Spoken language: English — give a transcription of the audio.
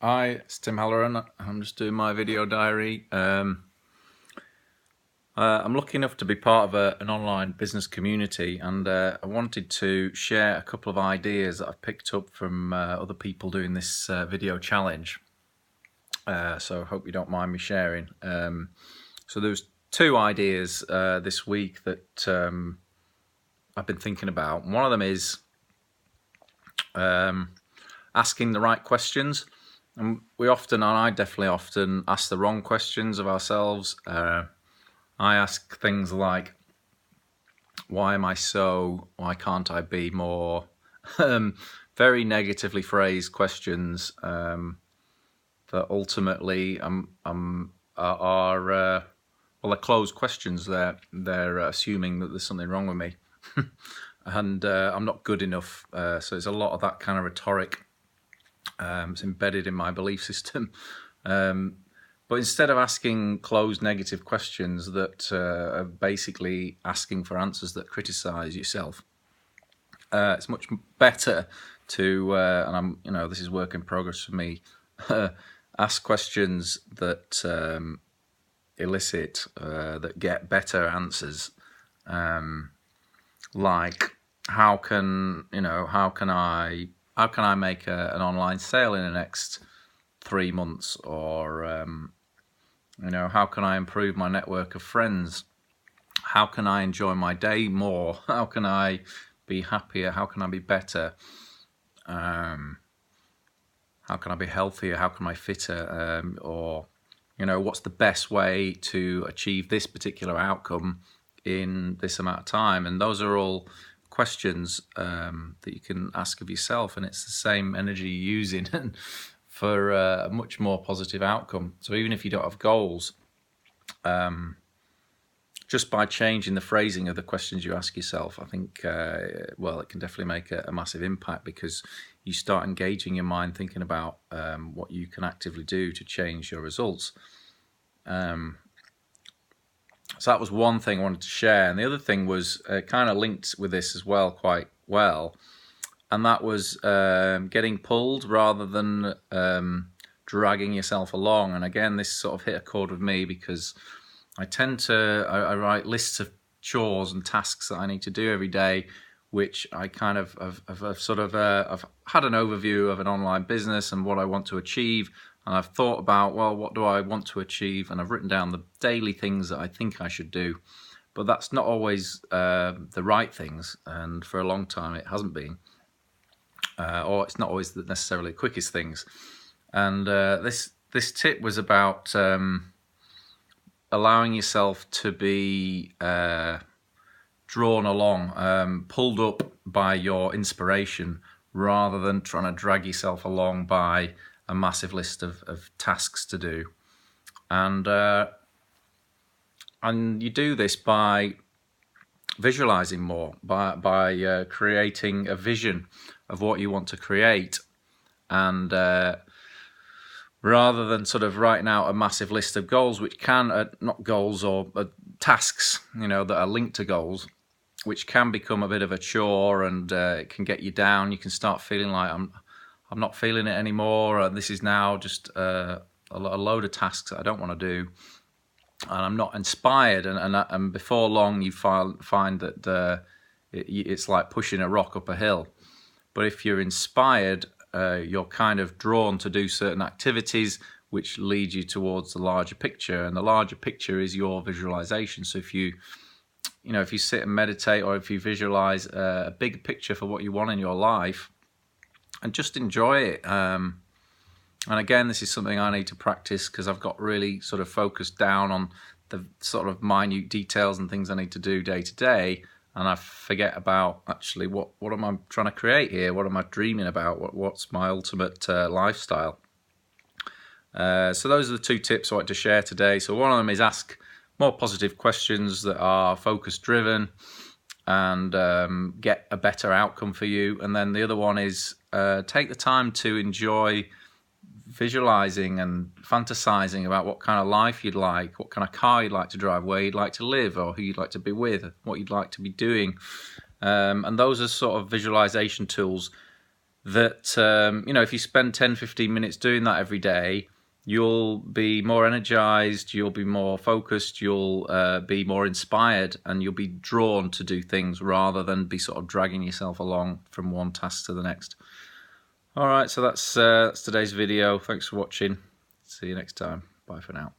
Hi, it's Tim Halloran. I'm just doing my video diary. I'm lucky enough to be part of an online business community, and I wanted to share a couple of ideas that I've picked up from other people doing this video challenge. So I hope you don't mind me sharing. So there's two ideas this week that I've been thinking about. One of them is asking the right questions. And I definitely often ask the wrong questions of ourselves. I ask things like, why am I so? Why can't I be more? Very negatively phrased questions that ultimately are they're closed questions. They're assuming that there's something wrong with me, and I'm not good enough. So it's a lot of that kind of rhetoric. It's embedded in my belief system. But instead of asking closed negative questions that are basically asking for answers that criticize yourself, it's much better to, this is work in progress for me, ask questions that elicit, that get better answers. Like, how can I make an online sale in the next 3 months? Or, how can I improve my network of friends? How can I enjoy my day more? How can I be happier? How can I be better? How can I be healthier? How can I be fitter? Or, what's the best way to achieve this particular outcome in this amount of time? And those are all questions that you can ask of yourself, and it's the same energy you're using for a much more positive outcome. So even if you don't have goals, just by changing the phrasing of the questions you ask yourself, I think, it can definitely make a massive impact, because you start engaging your mind, thinking about what you can actively do to change your results. So that was one thing I wanted to share. And the other thing was kind of linked with this as well, quite well. And that was getting pulled rather than dragging yourself along. And again, this sort of hit a chord with me, because I tend to, I write lists of chores and tasks that I need to do every day, which I kind of I've had an overview of an online business and what I want to achieve. And I've thought about, well, what do I want to achieve? And I've written down the daily things that I think I should do. But that's not always the right things. And for a long time, it hasn't been. Or it's not always necessarily the quickest things. And this tip was about allowing yourself to be drawn along, pulled up by your inspiration, rather than trying to drag yourself along by a massive list of tasks to do. And you do this by visualizing more, by creating a vision of what you want to create, and rather than sort of writing out a massive list of goals, which can not goals, or tasks, that are linked to goals, which can become a bit of a chore, and it can get you down. You can start feeling like I'm not feeling it anymore. This is now just a load of tasks that I don't want to do, and I'm not inspired. And before long, you find that it's like pushing a rock up a hill. But if you're inspired, you're kind of drawn to do certain activities which lead you towards the larger picture, and the larger picture is your visualization. So if you sit and meditate, or if you visualize a big picture for what you want in your life, and just enjoy it. And again, this is something I need to practice, because I've got really sort of focused down on the sort of minute details and things I need to do day to day, and I forget about actually what am I trying to create here? What am I dreaming about? What's my ultimate lifestyle? So those are the two tips I want to share today. So one of them is ask more positive questions that are focus driven and get a better outcome for you. And then the other one is take the time to enjoy visualizing and fantasizing about what kind of life you'd like, what kind of car you'd like to drive, where you'd like to live, or who you'd like to be with, what you'd like to be doing. And those are sort of visualization tools that, you know, if you spend 10-15 minutes doing that every day, you'll be more energized, you'll be more focused, you'll be more inspired, and you'll be drawn to do things rather than be sort of dragging yourself along from one task to the next. All right, so that's today's video. Thanks for watching. See you next time. Bye for now.